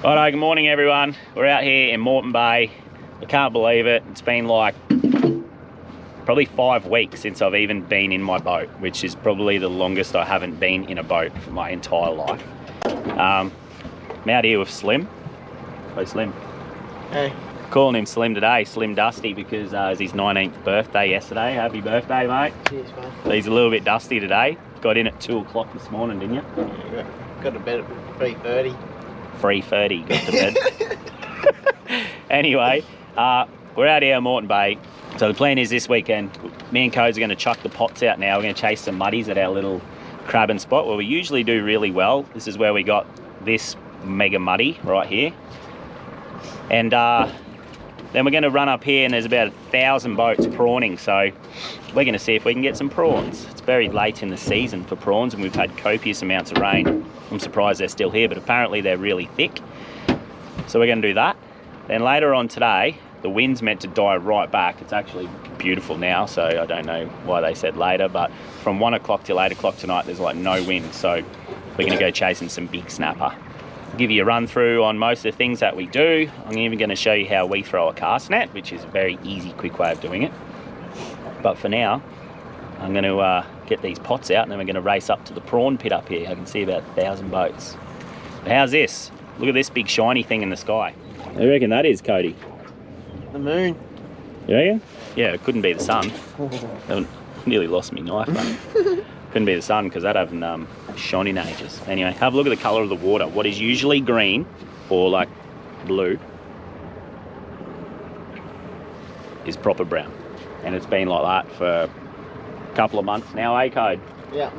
Righto, good morning everyone. We're out here in Moreton Bay. I can't believe it. It's been like probably 5 weeks since I've even been in my boat, which is probably the longest I haven't been in a boat for my entire life. I'm out here with Slim. Hey Slim. Hey. Calling him Slim today, Slim Dusty, because it was his 19th birthday yesterday. Happy birthday, mate. Cheers, mate. He's a little bit dusty today. Got in at 2 o'clock this morning, didn't you? Yeah, got to bed at 3:30. 3:30 got to bed. Anyway, we're out here at Moreton Bay. So the plan is this weekend, me and Codes are going to chuck the pots out now. We're going to chase some muddies at our little crabbing spot where we usually do really well. This is where we got this mega muddy right here. And then we're going to run up here and there's about 1,000 boats prawning. So we're going to see if we can get some prawns. It's very late in the season for prawns and we've had copious amounts of rain. I'm surprised they're still here, but apparently they're really thick. So we're going to do that. Then later on today, the wind's meant to die right back. It's actually beautiful now, so I don't know why they said later, but from 1 o'clock till 8 o'clock tonight, there's like no wind. So we're going to go chasing some big snapper. I'll give you a run through on most of the things that we do. I'm even going to show you how we throw a cast net, which is a very easy, quick way of doing it. But for now, I'm going to get these pots out and then we're going to race up to the prawn pit up here. I can see about 1,000 boats. But how's this? Look at this big shiny thing in the sky. What do you reckon that is, Cody? The moon. You reckon? Yeah, it couldn't be the sun. I nearly lost my knife, mate. Couldn't be the sun because that hasn't shone in ages. Anyway, have a look at the colour of the water. What is usually green or like blue is proper brown. And it's been like that for a couple of months now, eh, Code? Yeah.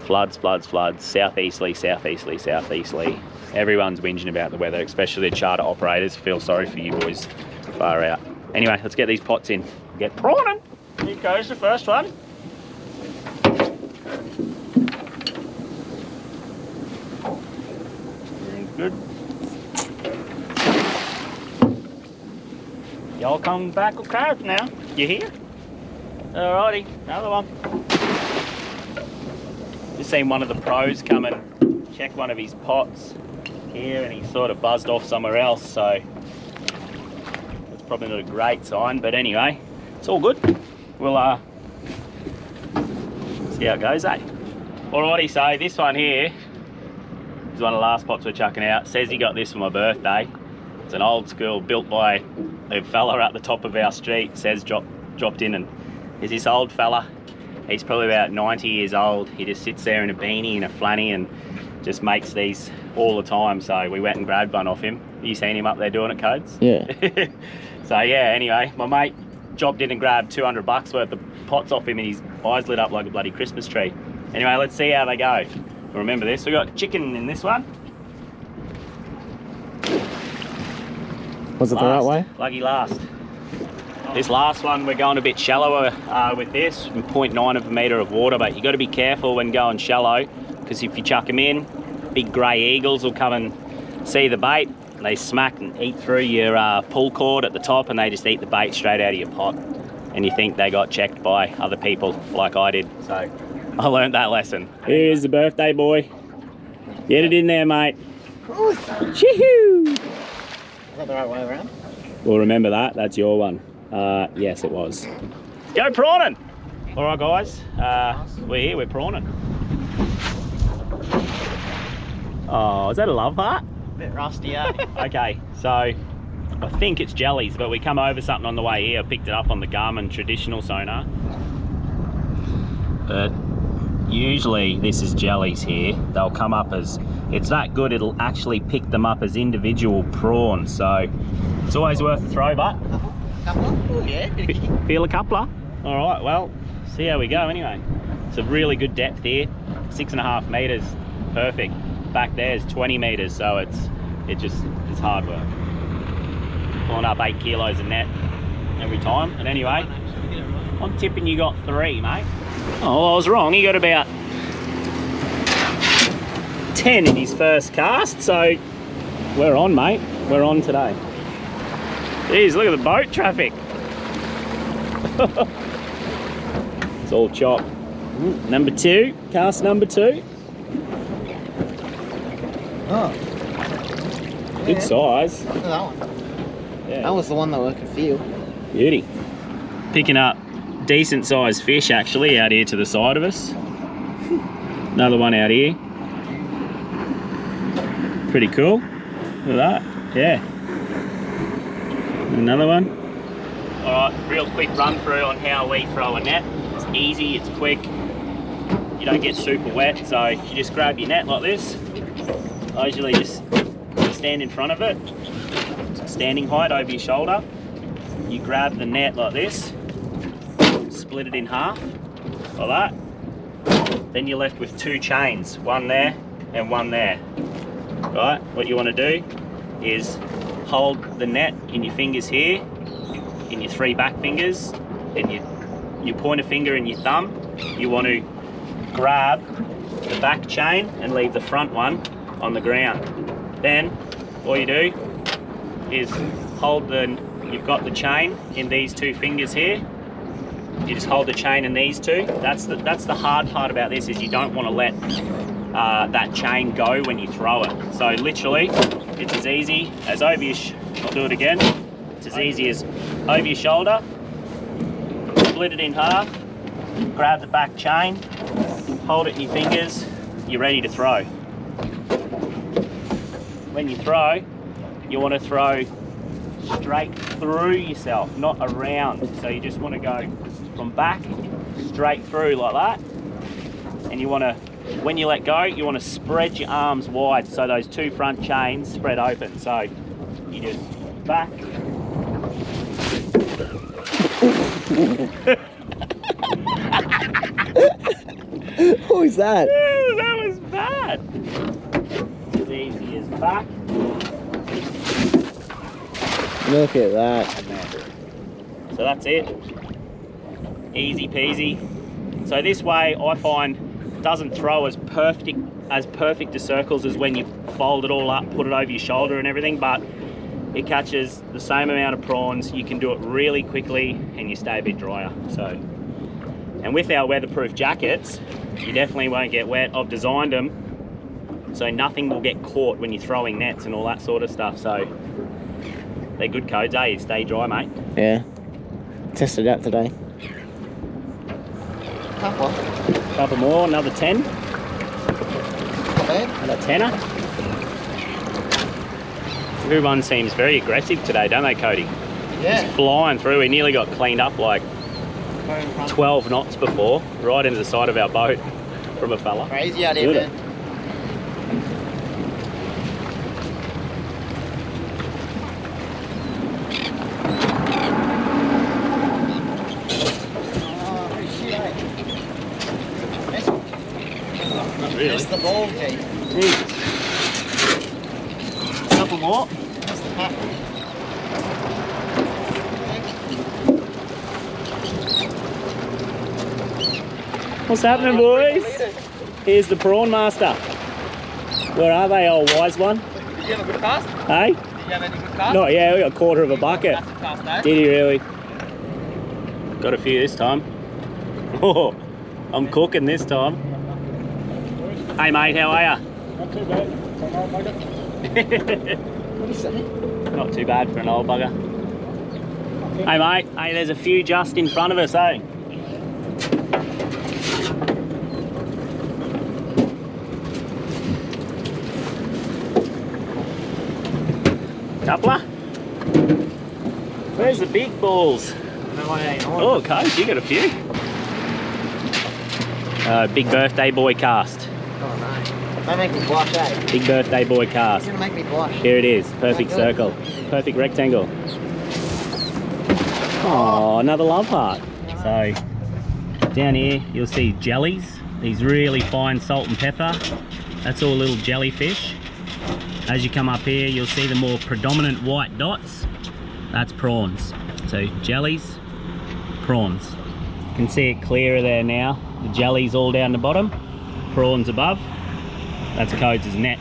Floods, floods, floods, southeasterly, southeasterly, southeasterly. Everyone's whinging about the weather, especially the charter operators. Feel sorry for you boys. Far out. Anyway, let's get these pots in. Get prawning. Here goes the first one. Very good. Y'all come back with crabs now. You hear? Alrighty, another one. Just seen one of the pros come and check one of his pots here and he sort of buzzed off somewhere else, so that's probably not a great sign, but anyway, it's all good. We'll see how it goes, eh? Alrighty, so this one here is one of the last pots we're chucking out. Says he got this for my birthday. It's an old school built by a fella at the top of our street. Says dropped in, and is this old fella. He's probably about 90 years old. He just sits there in a beanie and a flanny and just makes these all the time. So we went and grabbed one off him. You seen him up there doing it, Codes? Yeah. So yeah, anyway, my mate dropped in and grabbed 200 bucks worth of pots off him and his eyes lit up like a bloody Christmas tree. Anyway, let's see how they go. Remember this, we got chicken in this one. Was it the right way? Lucky last. This last one, we're going a bit shallower with this, 0.9 of a metre of water, but you got to be careful when going shallow, because if you chuck them in, big grey eagles will come and see the bait, and they smack and eat through your pull cord at the top, and they just eat the bait straight out of your pot, and you think they got checked by other people like I did. So I learned that lesson. Here's the birthday boy. Get it in there, mate. Chee-hoo! Is that the right way around? Well, remember that, that's your one. Yes, it was. Go prawning! All right, guys, we're here, we're prawning. Oh, is that a love heart? A bit rusty, eh? Okay, so I think it's jellies, but we come over something on the way here. I picked it up on the Garmin traditional sonar. But usually this is jellies here. They'll come up as, it's that good, it'll actually pick them up as individual prawns. So it's always worth a throw, but. Couple? Yeah. Feel a coupler? All right, well, see how we go anyway. It's a really good depth here, 6.5 metres, perfect. Back there is 20 metres, so it's hard work. Pulling up 8 kilos a net every time. And anyway, I'm tipping you got 3, mate. Oh, I was wrong. He got about 10 in his first cast, so we're on, mate. We're on today. Jeez, look at the boat traffic. It's all chop. Number 2, cast number 2. Oh. Good size. Look at that one. Yeah. That was the one that I could feel. Beauty. Picking up decent sized fish actually out here to the side of us. Another one out here. Pretty cool. Look at that. Yeah. Another one. Alright, real quick run through on how we throw a net. It's easy, it's quick. You don't get super wet, so you just grab your net like this. I usually just stand in front of it, standing height over your shoulder. You grab the net like this, split it in half, like that. Then you're left with 2 chains, one there and one there. Right, what you want to do is hold the net in your fingers here, in your 3 back fingers, and your pointer finger and your thumb. You want to grab the back chain and leave the front one on the ground. Then all you do is you've got the chain in these 2 fingers here. You just hold the chain in these 2. That's the hard part about this, is you don't want to let that chain go when you throw it. So literally, it's as easy as over your, I'll do it again. It's as easy as over your shoulder, split it in half, grab the back chain, hold it in your fingers, you're ready to throw. When you throw, you want to throw straight through yourself, not around. So you just want to go from back straight through like that. And you want to, when you let go, you want to spread your arms wide so those 2 front chains spread open. So you just back. What was that? That was bad. As easy as back. Look at that. So that's it. Easy peasy. So this way I find doesn't throw as perfect a circles as when you fold it all up, put it over your shoulder and everything, but it catches the same amount of prawns. You can do it really quickly and you stay a bit drier. So, and with our weatherproof jackets, you definitely won't get wet. I've designed them so nothing will get caught when you're throwing nets and all that sort of stuff. So they're good codes, eh? You stay dry, mate. Yeah. Tested out today. Couple more, another 10. Not bad. Another tenner. Everyone seems very aggressive today, don't they, Cody? Yeah. Just flying through. We nearly got cleaned up like 12 knots before, right into the side of our boat from a fella. Crazy out here, man. Really? It's the ball, Jay. Jesus. Couple more. That's the pack. What's happening, boys? Here's the prawn master. Where are they, old wise one? Did you have a good cast? Hey? Did you have any good cast? Not yet, we got a quarter of a bucket. Massive cast, eh? Did he really? Got a few this time. Oh, I'm cooking this time. Hey mate, how are ya? Not too bad. What is that? Not too bad for an old bugger. Hey mate, hey, there's a few just in front of us, eh? Coupler? Where's the big balls? Oh, Coach, you got a few. Big birthday boy cast. Oh no. Don't make me blush, eh? Big birthday boy cast. You're gonna make me blush. Here it is. Perfect Good. circle. Perfect rectangle. Oh, another love heart. So, down here you'll see jellies. These really fine salt and pepper. That's all little jellyfish. As you come up here, you'll see the more predominant white dots. That's prawns. So jellies, prawns. You can see it clearer there now. The jellies all down the bottom, prawns above. That's Codes' net.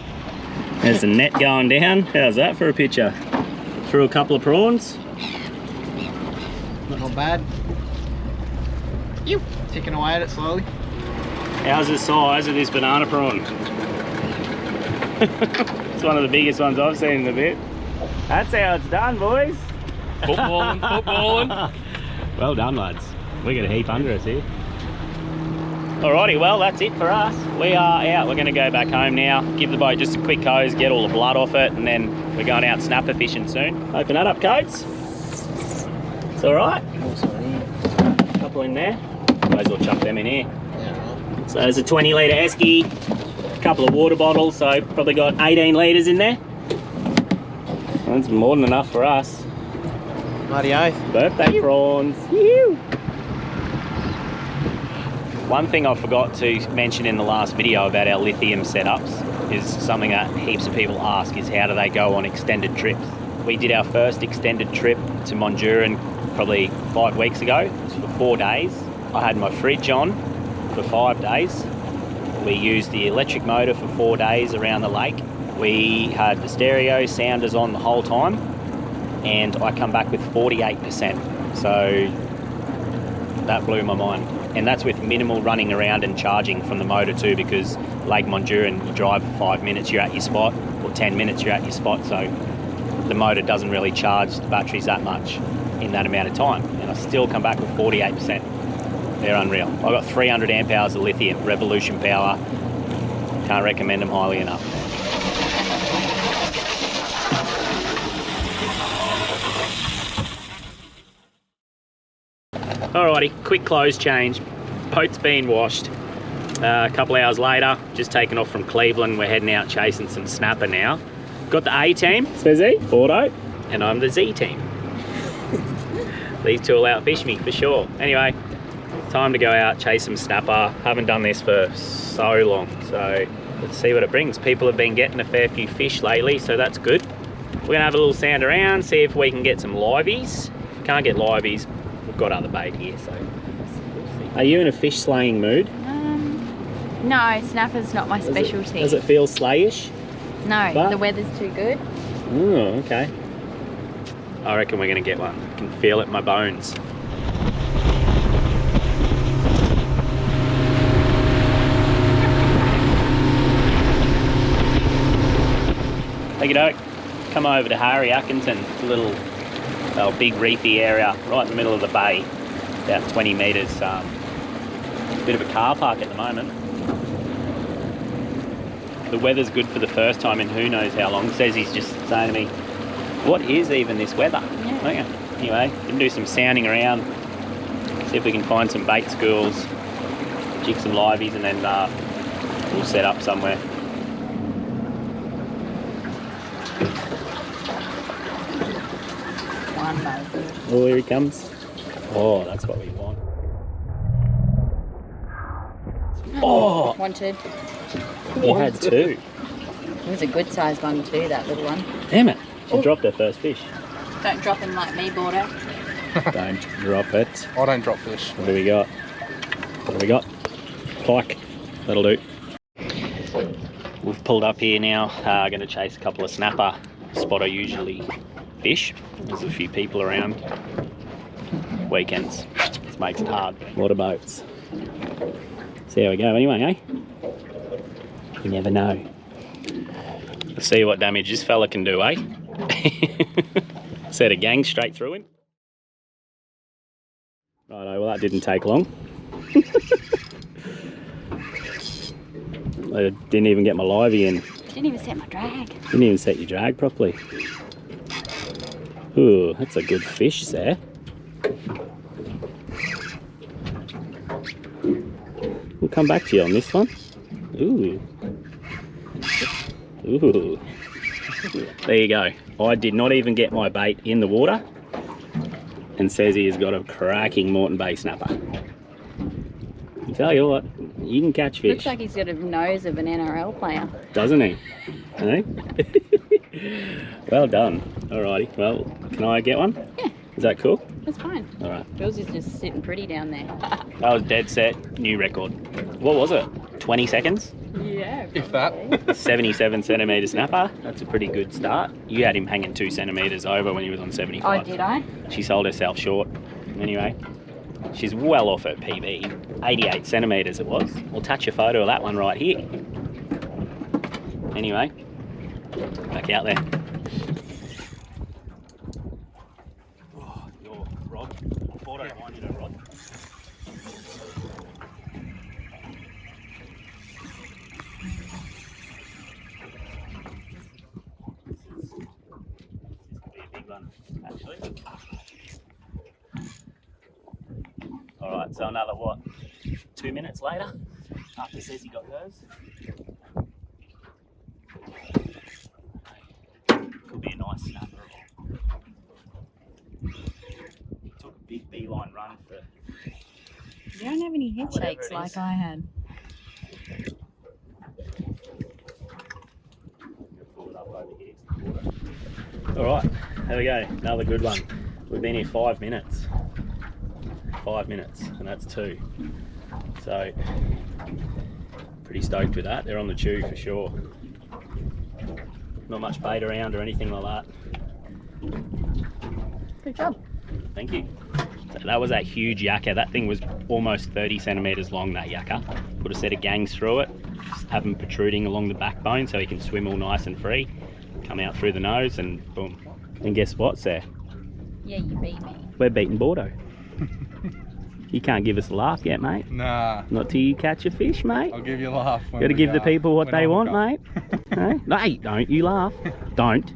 There's the net going down. How's that for a picture? Threw a couple of prawns. Not bad. You ticking away at it slowly. How's the size of this banana prawn? It's one of the biggest ones I've seen in a bit. That's how it's done, boys. Footballing. Well done, lads. We got a heap under us here. Alrighty, well that's it for us. We are out. We're going to go back home now, give the boat just a quick hose, get all the blood off it, and then we're going out snapper fishing soon. Open that up, Coates. It's alright. A couple in there. Might as well chuck them in here. Yeah. So there's a 20 litre esky, a couple of water bottles, so probably got 18 litres in there. That's more than enough for us. Mighty oath. Birthday prawns. Yoo-hoo. One thing I forgot to mention in the last video about our lithium setups is something that heaps of people ask is how do they go on extended trips. We did our first extended trip to Mondurun probably 5 weeks ago. It was for 4 days. I had my fridge on for 5 days. We used the electric motor for 4 days around the lake. We had the stereo sounders on the whole time, and I come back with 48%. So that blew my mind. And that's with minimal running around and charging from the motor too, because Lake Mondurun, you drive for 5 minutes, you're at your spot, or 10 minutes, you're at your spot. So the motor doesn't really charge the batteries that much in that amount of time. And I still come back with 48%. They're unreal. I've got 300 amp hours of lithium, Revolution power. Can't recommend them highly enough. Alrighty, quick clothes change. Boat's been washed. A couple hours later, just taken off from Cleveland. We're heading out chasing some snapper now. Got the A team, says he, Auto, and I'm the Z team. These two will outfish me for sure. Anyway, time to go out, chase some snapper. Haven't done this for so long, so let's see what it brings. People have been getting a fair few fish lately, so that's good. We're gonna have a little sound around, see if we can get some liveys. If we can't get liveys, we've got other bait here, so we'll see. Are you in a fish slaying mood? No, snapper's not my specialty. Does it feel slayish? No, But- the weather's too good. Oh, okay. I reckon we're gonna get one. I can feel it in my bones. Take it out. Come over to Harry Atkinson, a little big reefy area right in the middle of the bay, about 20 metres. It's a bit of a car park at the moment. The weather's good for the first time in who knows how long. Says he's just saying to me, what is even this weather? Yeah. Okay. Anyway, we can do some sounding around, see if we can find some bait schools, jig some liveys, and then we'll set up somewhere. One baby. Oh, here he comes. Oh, that's what we want. Oh, Wanted. he had two. It was a good sized one too, that little one. Damn it. She dropped her first fish. Don't drop him like me, Border. Don't drop it. I don't drop fish. What do we got? What do we got? Pike. That'll do. We've pulled up here now. Going to chase a couple of snapper. Spot I usually fish. There's a few people around. Weekends. This makes it hard. A lot of boats. See how we go anyway, eh? You never know. Let's see what damage this fella can do, eh? Set a gang straight through him. Righto, well that didn't take long. I didn't even get my livey in. Didn't even set my drag. Didn't even set your drag properly. Ooh, that's a good fish there. We'll come back to you on this one. Ooh. Ooh. There you go. I did not even get my bait in the water, and says he has got a cracking Moreton Bay snapper. I tell you what, you can catch fish. Looks like he's got a nose of an NRL player. Doesn't he? Eh? Well done. Alrighty. Well, can I get one? Yeah. Is that cool? That's fine. Alright. Jules is just sitting pretty down there. That was dead set. New record. What was it? 20 seconds? Yeah. If that. 77 centimetre snapper. That's a pretty good start. You had him hanging 2 centimetres over when he was on 75. Oh, did I? She sold herself short. Anyway, she's well off her PB. 88 centimetres it was. We'll touch a photo of that one right here. Anyway, Back out there. Oh, your rod. I thought I wanted a rod. Actually. Alright, so another what? 2 minutes later, after he says he got hers. Could be a nice snapper. Took a big beeline run for. You don't have any head shakes like I had. Alright, there we go, another good one. We've been here 5 minutes. 5 minutes, and that's 2. So, pretty stoked with that. They're on the chew for sure. Not much bait around or anything like that. Good job. Thank you. So that was a huge yakka. That thing was almost 30 centimetres long, that yakka. Put a set of gangs through it, just have them protruding along the backbone so he can swim all nice and free. Come out through the nose and boom. And guess what, Sarah? Yeah, you beat me. We're beating Bordeaux. You can't give us a laugh yet, mate. Nah. Not till you catch a fish, mate. I'll give you a laugh. Got to give the people what they want, mate. No, hey, don't you laugh. Don't.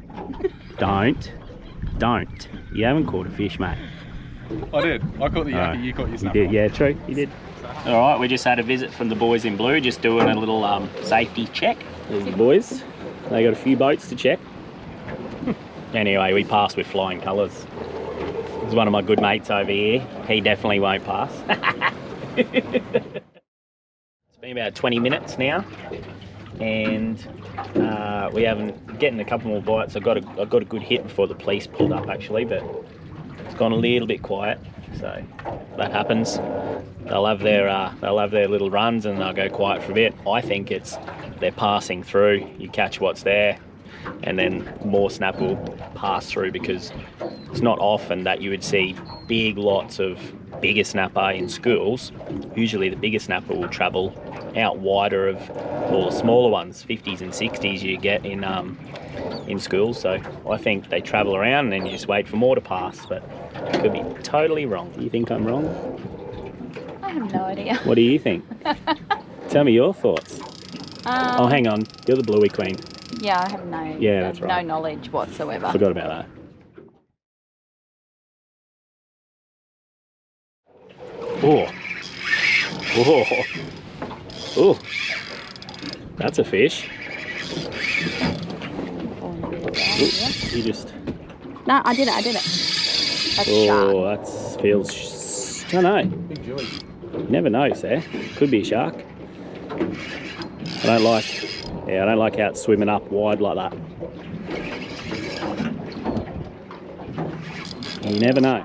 You haven't caught a fish, mate. I did. I caught the yakka, you caught your snapper. You did, yeah, true. You did. All right, we just had a visit from the boys in blue, just doing a little safety check. There's the boys. They got a few boats to check. Anyway, we passed with flying colours. There's one of my good mates over here. He definitely won't pass. It's been about 20 minutes now, and we haven't getting a couple more bites. I got a good hit before the police pulled up actually, but it's gone a little bit quiet. So that happens. They'll have their little runs and they'll go quiet for a bit. I think it's they're passing through. You catch what's there, and then more snapper will pass through, because it's not often that you would see big lots of bigger snapper in schools. Usually the bigger snapper will travel out wider of all the smaller ones, 50s and 60s you get in schools. So I think they travel around and then you just wait for more to pass, but I could be totally wrong. You think I'm wrong? I have no idea. What do you think? Tell me your thoughts. Oh, hang on. You're the bluey queen. Yeah, I have that's no right. knowledge whatsoever. Forgot about that. Oh. Oh. Oh. That's a fish. You just... No, I did it. That's oh, shark. that feels... I don't know. Big joy. You never know, Sarah. Could be a shark. I don't like how it's swimming up wide like that. You never know.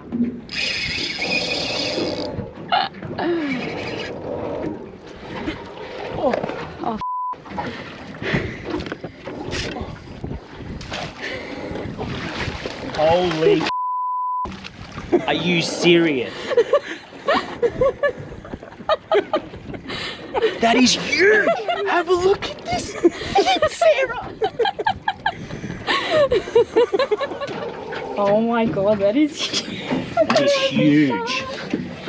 Oh. Holy are you serious? That is huge! Have a look at this! Sarah! Oh my god, that is huge. That is huge.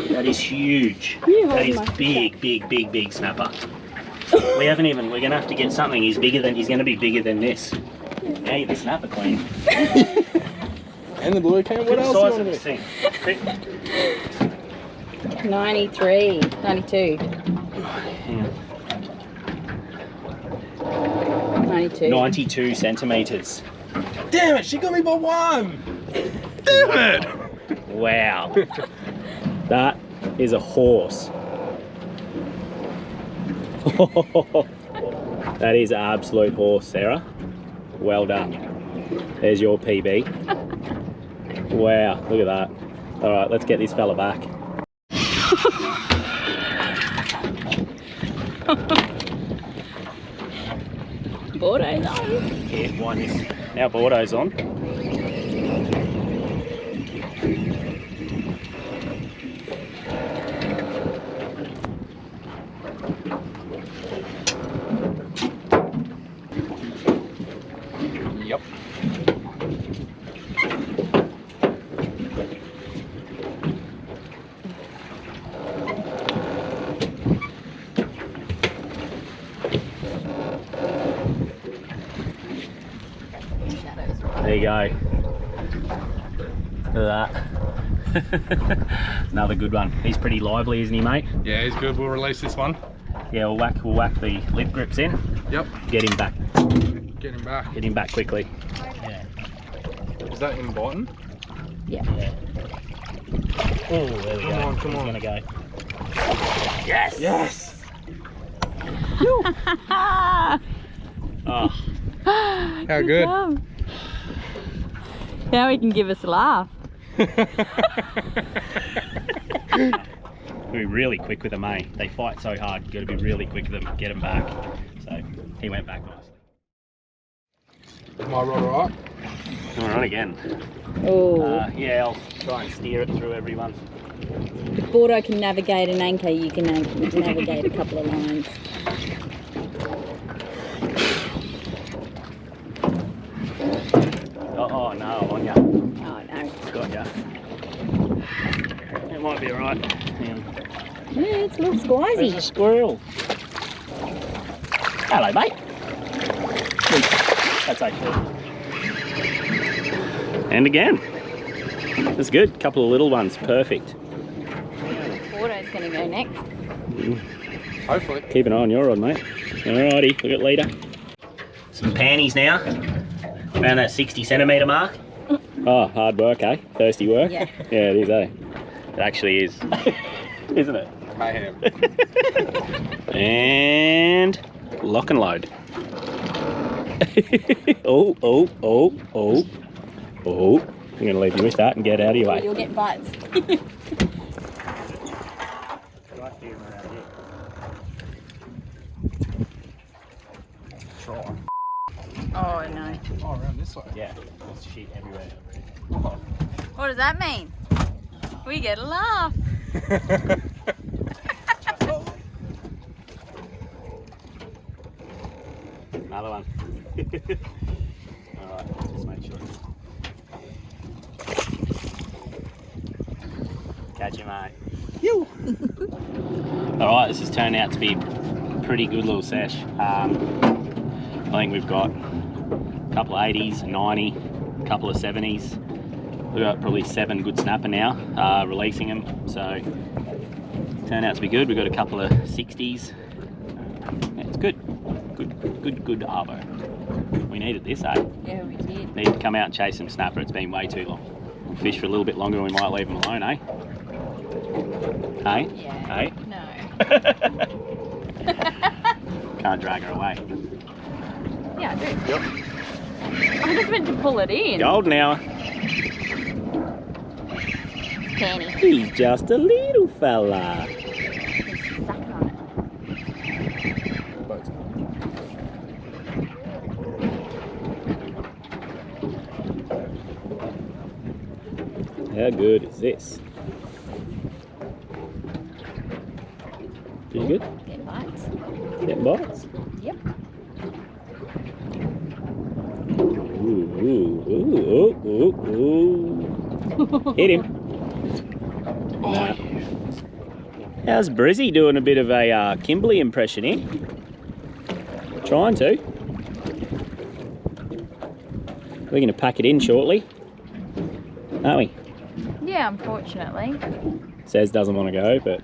That is huge. That is big snapper. We're gonna have to get something. He's gonna be bigger than this. Now you're the snapper queen. And the blue can. What else Size do of you this want thing. 93, 92. Hang on. 92. 92 centimetres. to do? Damn it, she got me by 1. Damn it. Wow. That is a horse. That is an absolute horse, Sarah. Well done. There's your PB. Wow, look at that. All right, let's get this fella back. Bordeaux's on. Yeah, wind this. Now Bordeaux's on. There you go. Look at that. Another good one. He's pretty lively, isn't he, mate? Yeah, he's good. We'll release this one. Yeah, we'll whack the lip grips in. Yep. Get him back. Get him back. Get him back quickly. Yeah. Is that in bottom? Yeah. Oh, there we go. Come on. He's gonna go. Yes! Yes! Oh, How good? Job. Now he can give us a laugh. be really quick with them, eh? They fight so hard, you've got to be really quick with them, get them back. So he went back nicely. Am I right? All right, again. Oh. Yeah, I'll try and steer it through everyone. If Bordeaux can navigate an anchor, you can navigate a couple of lines. Oh no, I'm on ya. Oh no. Got ya. It might be alright. Yeah, it's a little There's a squizzy. squirrel. Hello, mate. That's okay. And again. That's good. Couple of little ones. Perfect. Bordeaux's going to go next. Hopefully. Keep an eye on your rod, mate. Alrighty, look at leader. Some panties now. Around that 60 centimetre mark. Oh, hard work, eh? Thirsty work? Yeah. Yeah, it is, eh? It actually is. Isn't it? Mayhem. And lock and load. Oh. I'm going to leave you with that and get out of your way. You'll get bites. Oh no. Oh, around this way. Yeah, there's shit everywhere. Oh. What does that mean? We get a laugh. Another one. Alright, just make sure. Catch you, mate. You. Alright, this has turned out to be a pretty good little sesh. I think we've got a couple of 80s, 90, a couple of 70s. We've got probably 7 good snapper now, releasing them. So it's turned out to be good. We've got a couple of 60s. Yeah, it's good. Good arvo. We needed this, eh? Yeah, we did. Need to come out and chase some snapper. It's been way too long. We'll fish for a little bit longer and we might leave them alone, eh? Hey? Yeah. Hey? No. Can't drag her away. Yeah, I do. Yep. I just meant to pull it in. Golden hour. Penny. He's just a little fella. Suck on it. How good is this? Pretty good? Get bites. Getting bites? Yep. Ooh. Hit him. Nah. How's Brizzy doing a bit of a Kimberley impression here? Trying to. We're going to pack it in shortly, aren't we? Yeah, unfortunately. Says doesn't want to go, but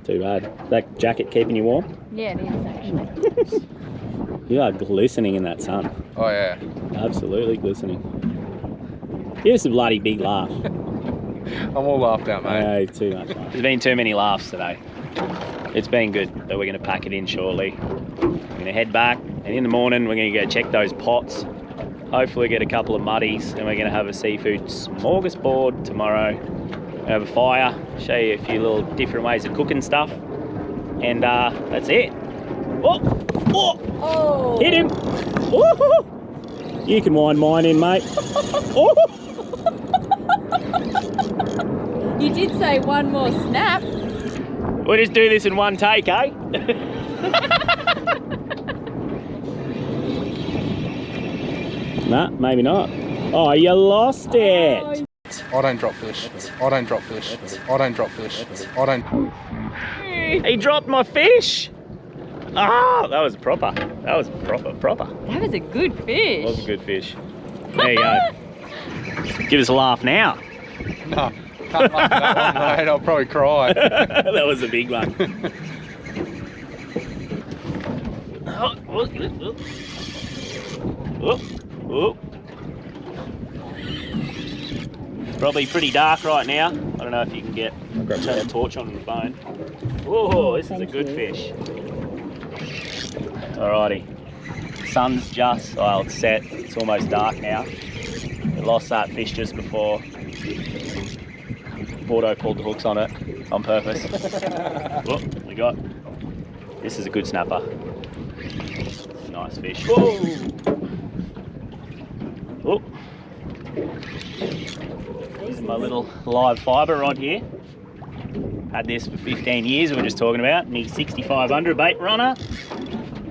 too bad. That jacket keeping you warm? Yeah, it is actually. You are glistening in that sun. Oh, yeah. Absolutely glistening. Give us a bloody big laugh. I'm all laughed out, mate. No, too much. There's been too many laughs today. It's been good, but we're going to pack it in shortly. We're going to head back, and in the morning we're going to go check those pots. Hopefully get a couple of muddies, and we're going to have a seafood smorgasbord tomorrow. We have a fire, show you a few little different ways of cooking stuff, and that's it. Oh! Oh! Hit him! Woo-hoo! You can wind mine in, mate. Oh! You did say one more snap. We'll just do this in one take, eh? Nah, maybe not. Oh, you lost it. Oh, I don't drop fish. I don't drop fish. I don't drop fish. I don't. He dropped my fish. Ah, that was proper. That was proper. that was a good fish. That was a good fish. There you go. Give us a laugh now. No, can't laugh at that one, mate. I'll probably cry. That was a big one. Probably pretty dark right now. I don't know if you can turn the torch on the phone. Oh, this is a good fish. Alrighty. Sun's just, well, it's set. It's almost dark now. We lost that fish just before Bordeaux pulled the hooks on it on purpose. Whoop, we got. This is a good snapper. Nice fish. Whoa! Whoop. This is my little live fibre rod here. Had this for 15 years, we were just talking about. Me 6500 bait runner.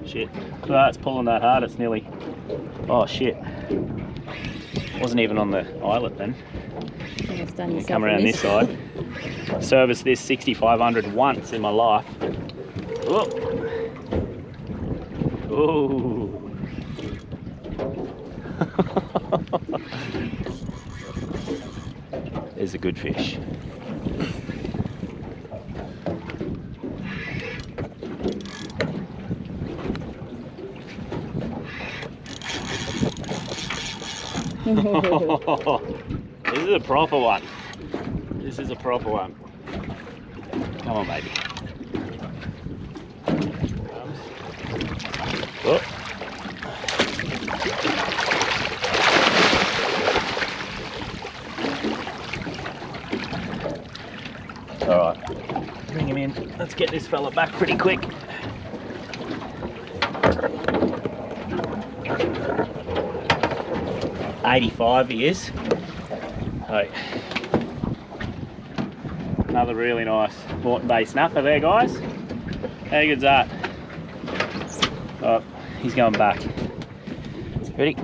Shit. Oh, it's pulling that hard, it's nearly. Oh shit. Wasn't even on the eyelet then. Come around this side. Serviced this 6500 once in my life. Oh. Ooh. There's a good fish. This is a proper one. This is a proper one. Come on, baby. Oh. All right, bring him in. Let's get this fella back pretty quick. $85 he is. So, another really nice Moreton Bay snapper there, guys. How good's that? Oh, he's going back. Ready?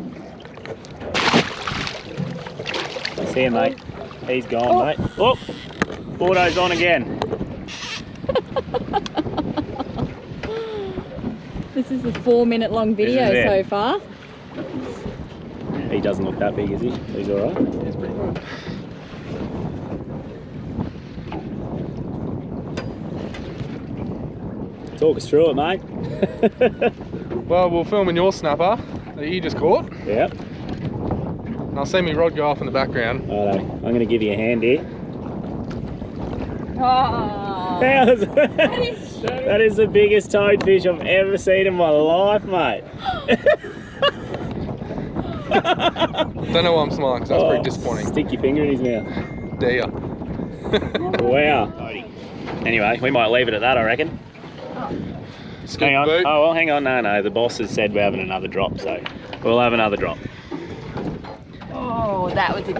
See you, mate. He's gone, mate. Oh, Bordeaux's on again. This is a 4-minute long video so far. He doesn't look that big, is he? He's alright? He's pretty good. Talk us through it, mate. Well, we're filming your snapper that you just caught. Yep. And I'll see me rod go off in the background. Righto. I'm going to give you a hand here. Oh, That is the biggest toadfish I've ever seen in my life, mate. Don't know why I'm smiling, because that's pretty disappointing. Stick your finger in his mouth. There. Wow. Anyway, we might leave it at that, I reckon. Hang on. Boot. Oh, well, hang on. No. The boss has said we're having another drop, so we'll have another drop. oh, that was a...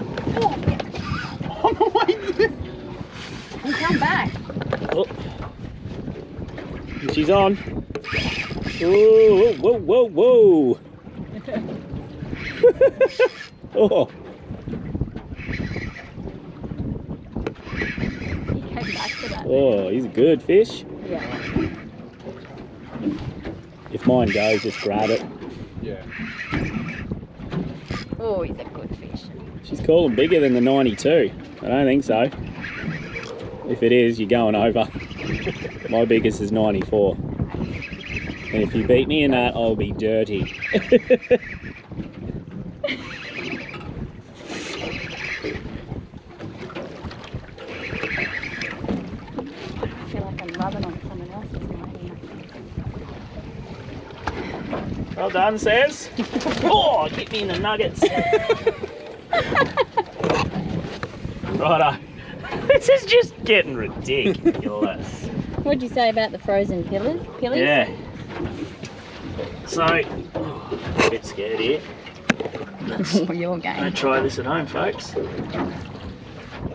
Oh, come back. Oh. She's on. Whoa, whoa, whoa, whoa. Oh. He came back to that. Oh, he's a good fish. Yeah. If mine goes, just grab it. Yeah. Oh, he's a good fish. She's calling bigger than the 92. I don't think so. If it is, you're going over. My biggest is 94. And if you beat me in that, I'll be dirty. Well done, Says. Oh, get me in the nuggets. Righto. This is just getting ridiculous. What'd you say about the frozen pillies? Yeah. So, a bit scared here. Oh, your game. Don't try this at home, folks.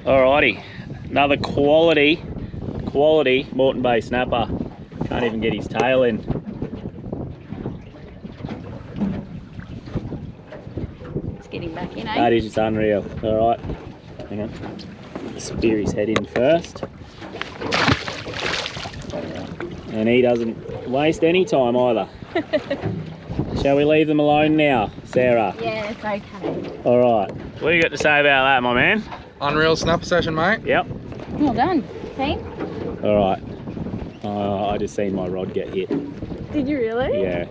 Alrighty. Another quality Moreton Bay snapper. Can't even get his tail in. It's getting back in, eh? That is just unreal. Alright. Hang on. Spear his head in first. And he doesn't waste any time either. Shall we leave them alone now, Sarah? Yeah, Yeah, it's okay. All right. What do you got to say about that, my man? Unreal snapper session, mate. Yep. Well done. See? All right. I just seen my rod get hit. Did you really? Yeah.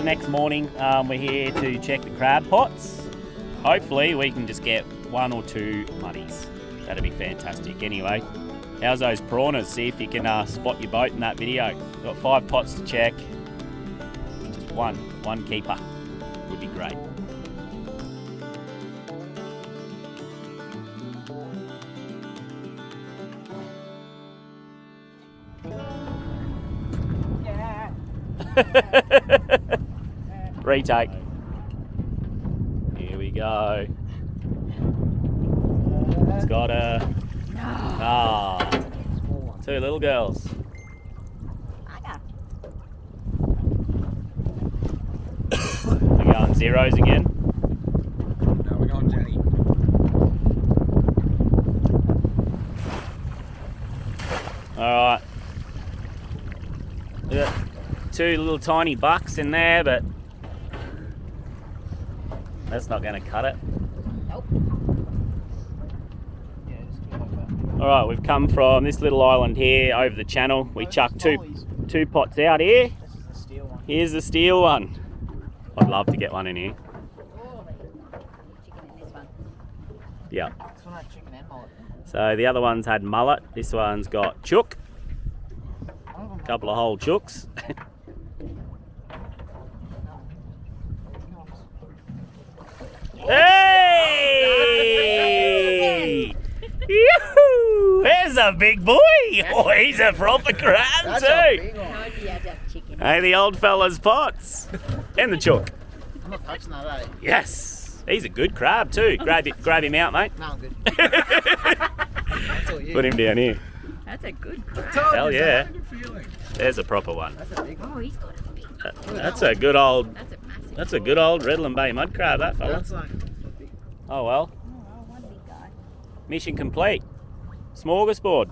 Next morning we're here to check the crab pots. Hopefully we can just get 1 or 2 muddies. That'd be fantastic. Anyway, how's those prawnas? See if you can spot your boat in that video. Got 5 pots to check. Just one keeper would be great. Retake. Here we go. It's got a 2 little girls. We're going zeros again. No, we're going Jenny. Alright. 2 little tiny bucks in there, but that's not going to cut it. Nope. Alright, we've come from this little island here over the channel. We chucked two pots out here. This is the steel one. Here's the steel one. I'd love to get one in here. Chicken in this one. Yeah. This one had chicken and mullet. So the other one's had mullet. This one's got chook. A couple of whole chooks. Hey! Yoo-hoo! There's a big boy! Oh, he's a proper crab too! Hey, the old fella's pots. And the chook. I'm not touching that, eh? Yes! He's a good crab too. Grab him out, mate. No, I'm good. That's all you. Put him down here. That's a good crab. Hell yeah. There's a proper one. That's a big one. Oh, he's got a big. That's a good old... That's a massive. That's a good old Redland Bay mud crab, that fella. That's like big. Oh well. Oh, one big guy. Mission complete. Smorgasbord.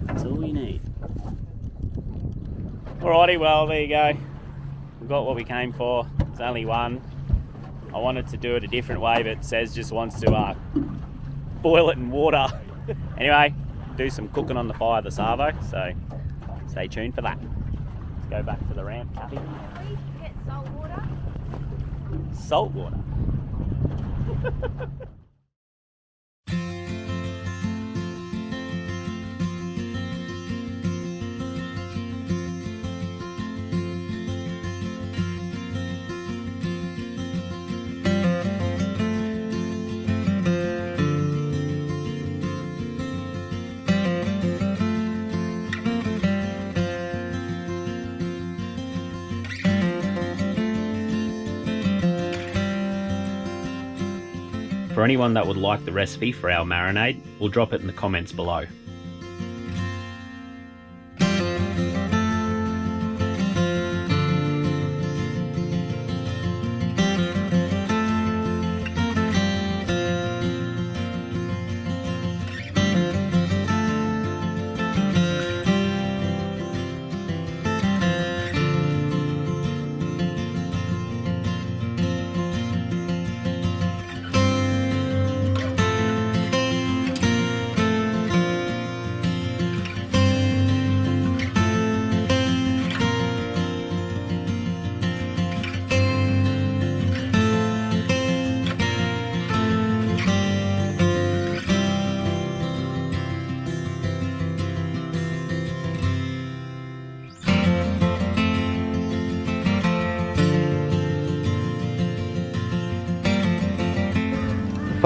That's all we need. Alrighty, well there you go. We've got what we came for. There's only one. I wanted to do it a different way, but Sez just wants to boil it in water. Anyway, do some cooking on the fire this arvo, so stay tuned for that. Let's go back to the ramp, Kathy. Can we get salt water? Salt water. For anyone that would like the recipe for our marinade, we'll drop it in the comments below.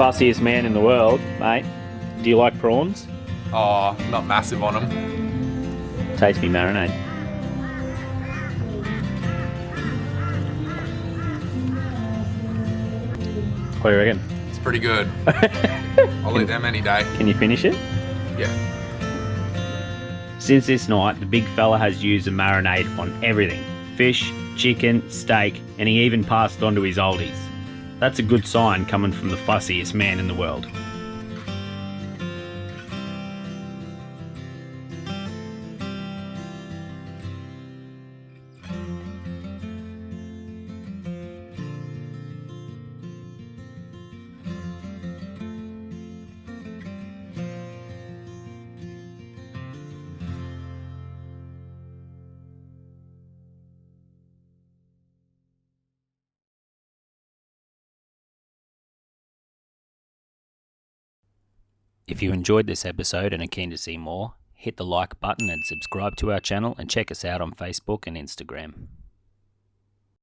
Fussiest man in the world, mate. Do you like prawns? Oh, not massive on them. Taste me marinade. What do you reckon? It's pretty good. I'll eat them any day. Can you finish it? Yeah. Since this night, the big fella has used a marinade on everything. Fish, chicken, steak, and he even passed it on to his oldies. That's a good sign coming from the fussiest man in the world. If you enjoyed this episode and are keen to see more, hit the like button and subscribe to our channel and check us out on Facebook and Instagram.